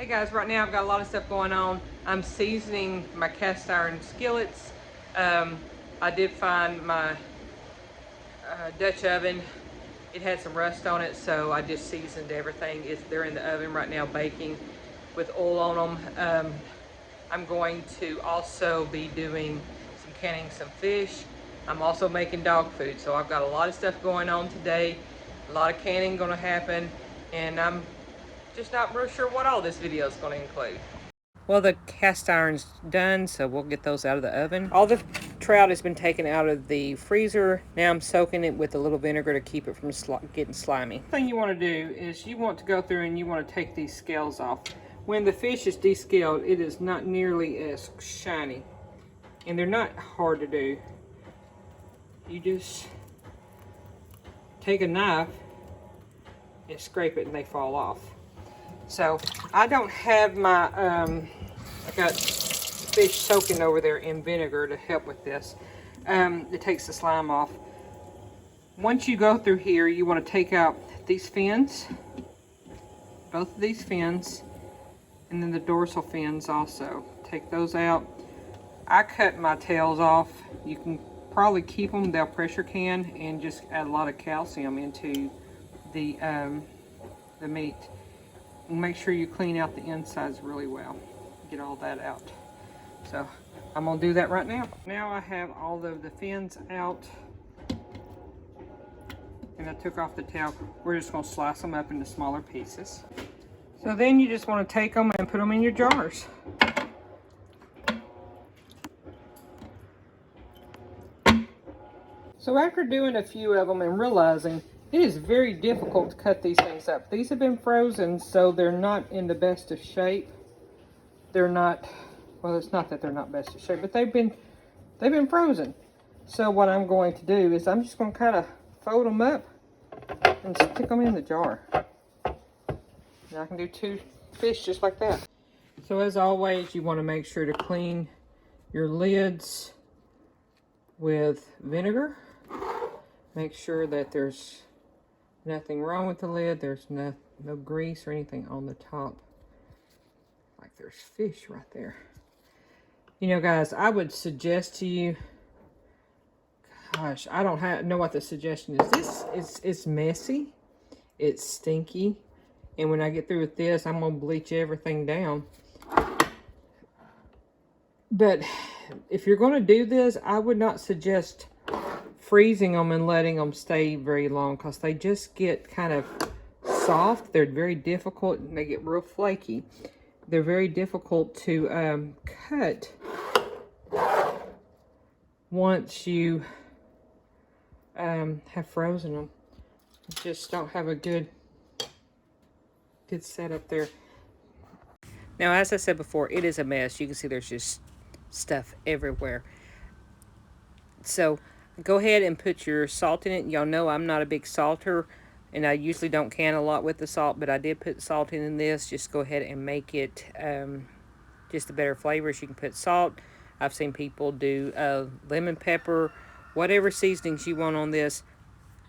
Hey guys, right now I've got a lot of stuff going on. I'm seasoning my cast iron skillets. I did find my Dutch oven. It had some rust on it, so I just seasoned everything. They're in the oven right now baking with oil on them. I'm going to also be doing canning some fish. I'm also making dog food, so I've got a lot of stuff going on today. A lot of canning going to happen, and I'm just not real sure what all this video is going to include. Well, the cast iron's done, so we'll get those out of the oven. All the trout has been taken out of the freezer. Now I'm soaking it with a little vinegar to keep it from getting slimy. The thing you want to do is you want to go through and you want to take these scales off. When the fish is descaled, it is not nearly as shiny. And they're not hard to do. You just take a knife and scrape it and they fall off. So I don't have my, I got fish soaking over there in vinegar to help with this. It takes the slime off. Once you go through here, you want to take out these fins, both of these fins, and then the dorsal fins also. Take those out. I cut my tails off. You can probably keep them, they'll pressure can, and just add a lot of calcium into the meat. And make sure you clean out the insides really well. Get all that out. So I'm gonna do that right now. Now I have all of the fins out, and I took off the tail. We're just gonna slice them up into smaller pieces. So then you just want to take them and put them in your jars. So after doing a few of them and realizing it is very difficult to cut these things up. These have been frozen, so they're not in the best of shape. They're not, well, it's not that they're not best of shape, but they've been frozen. So what I'm going to do is I'm just going to kind of fold them up and stick them in the jar. And I can do 2 fish just like that. So as always, you want to make sure to clean your lids with vinegar. Make sure that there's nothing wrong with the lid. There's no grease or anything on the top. Like there's fish right there. You know, guys, I would suggest to you, gosh, I don't know what the suggestion is. This is messy. It's stinky. And when I get through with this, I'm going to bleach everything down. But if you're going to do this, I would not suggest freezing them and letting them stay very long, because they just get kind of soft. They're very difficult and they get real flaky. They're very difficult to cut once you have frozen them. You just don't have a good setup there. Now, as I said before, it is a mess. You can see there's just stuff everywhere. So go ahead and put your salt in it. Y'all know I'm not a big salter, and I usually don't can a lot with the salt, but I did put salt in this. Just go ahead and make it just a better flavors. You can put salt. I've seen people do lemon pepper, whatever seasonings you want on this.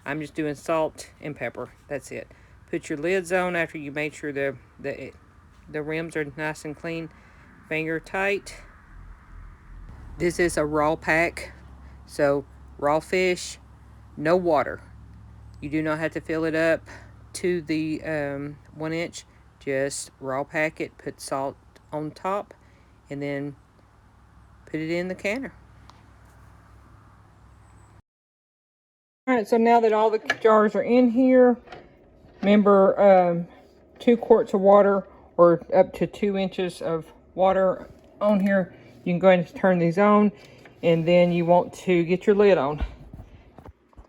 I'm just doing salt and pepper. That's it. Put your lids on after you made sure the rims are nice and clean, finger tight. This is a raw pack, so raw fish, no water. You do not have to fill it up to the 1 inch. Just raw pack it, put salt on top, and then put it in the canner. All right, so now that all the jars are in here, remember 2 quarts of water or up to 2 inches of water on here. You can go ahead and turn these on, and then you want to get your lid on.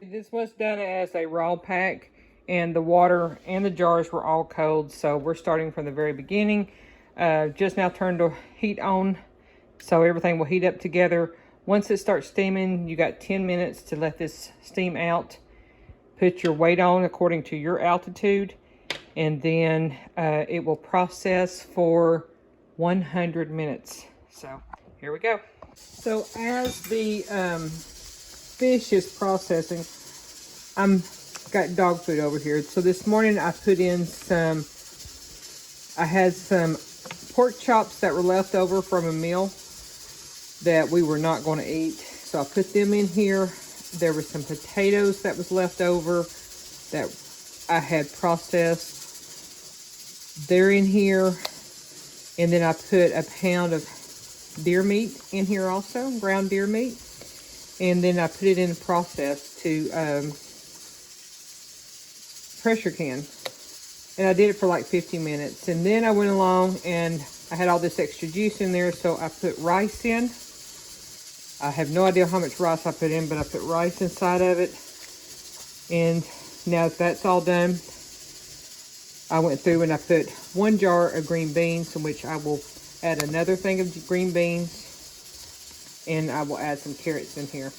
This was done as a raw pack, and the water and the jars were all cold, so we're starting from the very beginning. Just now turned the heat on, so everything will heat up together. Once it starts steaming, you got 10 minutes to let this steam out. Put your weight on according to your altitude, and then it will process for 100 minutes. So here we go. So as the fish is processing, got dog food over here. So this morning I put in I had some pork chops that were left over from a meal that we were not going to eat. So I put them in here. There were some potatoes that was left over that I had processed. They're in here. And then I put a pound of deer meat in here also, ground deer meat. And then I put it in the process to pressure can. And I did it for like 15 minutes. And then I went along and I had all this extra juice in there, so I put rice in. I have no idea how much rice I put in, but I put rice inside of it. And now that that's all done, I went through and I put 1 jar of green beans, in which I will add another thing of green beans. And I will add some carrots in here.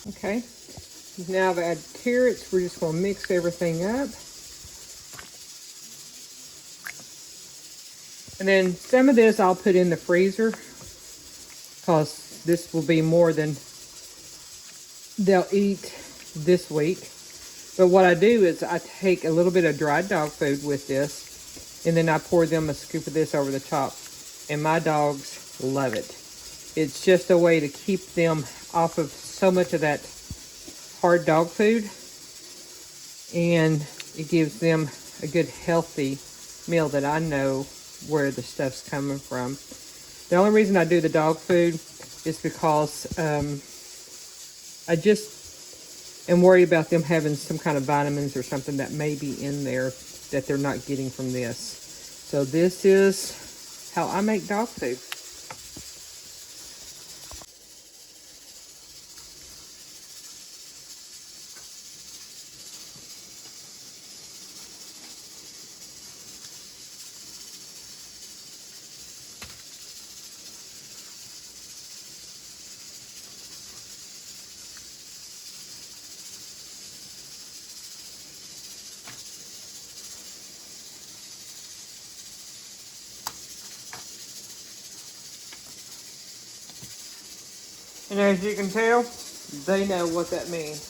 Okay, now I've added carrots. We're just going to mix everything up. And then some of this I'll put in the freezer, because this will be more than they'll eat this week. But what I do is I take a little bit of dried dog food with this, and then I pour them a scoop of this over the top. And my dogs love it. It's just a way to keep them off of so much of that hard dog food, and it gives them a good healthy meal that I know where the stuff's coming from. The only reason I do the dog food is because I just am worried about them having some kind of vitamins or something that may be in there that they're not getting from this. So this is how I make dog food. And as you can tell, they know what that means.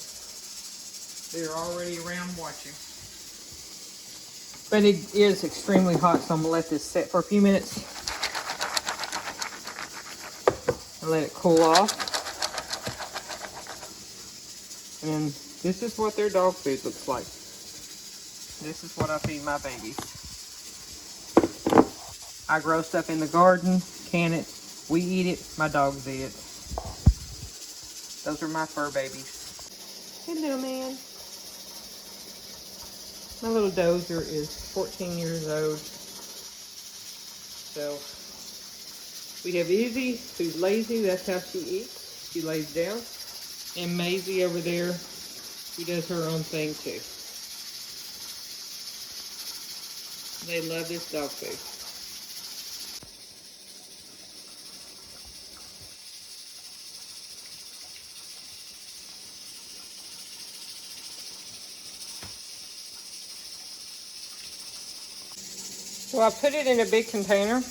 They're already around watching. But it is extremely hot, so I'm gonna let this set for a few minutes and let it cool off. And this is what their dog food looks like. This is what I feed my babies. I grow stuff in the garden, can it, we eat it, my dogs eat it. Those are my fur babies. Hey, little man. My little dozer is 14 years old. So, we have Izzy, who's lazy. That's how she eats. She lays down. And Maisie over there, she does her own thing too. They love this dog food. So I put it in a big container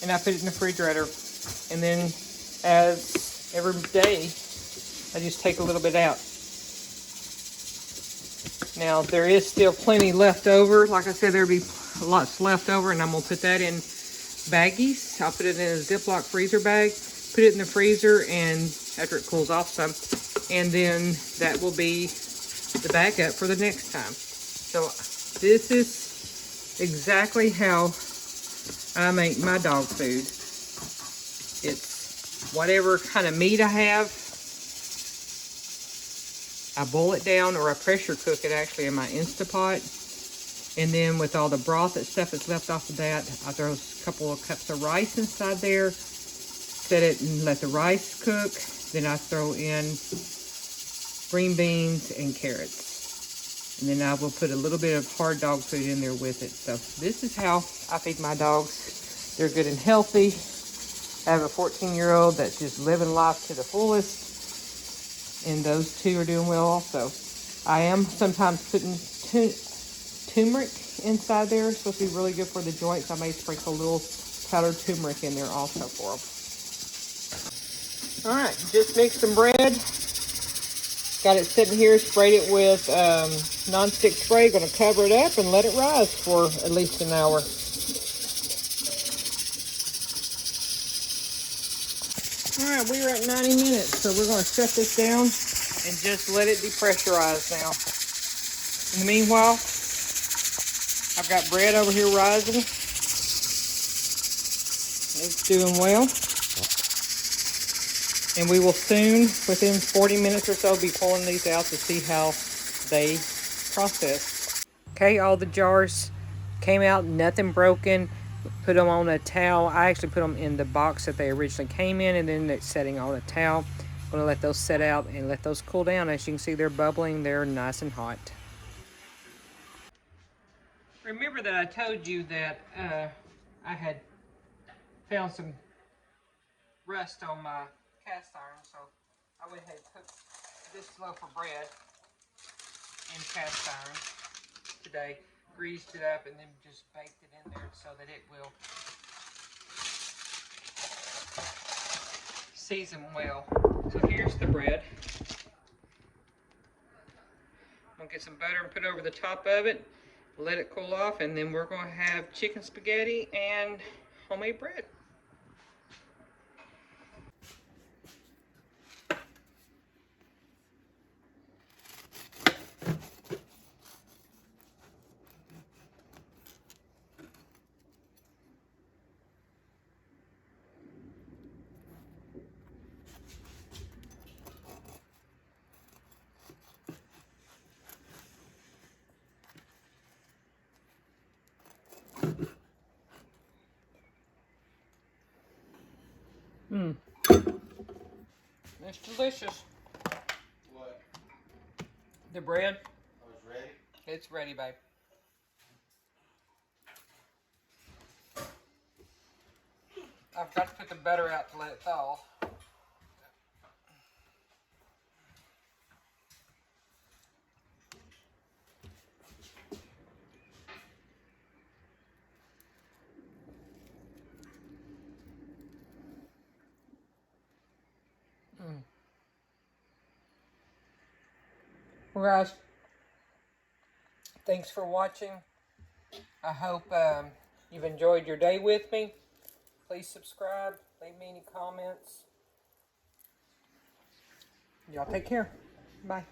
and I put it in the refrigerator. And then as every day, I just take a little bit out. Now there is still plenty left over. Like I said, there'll be lots left over, and I'm gonna put that in baggies. I'll put it in a Ziploc freezer bag, put it in the freezer, and after it cools off some, and then that will be the backup for the next time. So this is exactly how I make my dog food. It's whatever kind of meat I have, I boil it down, or I pressure cook it actually in my Instapot. And then with all the broth and stuff that's left off of that, I throw a couple of cups of rice inside there, set it and let the rice cook. Then I throw in green beans and carrots. And then I will put a little bit of hard dog food in there with it. So this is how I feed my dogs. They're good and healthy. I have a 14-year-old that's just living life to the fullest, and those two are doing well also. I am sometimes putting turmeric inside there. It's supposed to be really good for the joints. I may sprinkle a little powdered turmeric in there also for them. All right, just mixed some bread. Got it sitting here, sprayed it with non-stick spray. Gonna cover it up and let it rise for at least an hour. All right, we are at 90 minutes, so we're gonna shut this down and just let it depressurize now. In the meanwhile, I've got bread over here rising. It's doing well. And we will soon, within 40 minutes or so, be pulling these out to see how they process. Okay, all the jars came out, nothing broken. Put them on a towel. I actually put them in the box that they originally came in, and then it's setting on a towel. I'm going to let those set out and let those cool down. As you can see, they're bubbling. They're nice and hot. Remember that I told you that I had found some rust on my cast iron, so I went ahead and put this loaf of bread in cast iron today, greased it up, and then just baked it in there so that it will season well. So here's the bread. I'm gonna get some butter and put it over the top of it, let it cool off, and then we're gonna have chicken spaghetti and homemade bread. Mmm. It's delicious. What? The bread. Oh, it's ready? It's ready, babe. I've got to put the butter out to let it thaw. Well, guys, thanks for watching. I hope you've enjoyed your day with me. Please subscribe. Leave me any comments. Y'all take care. Bye.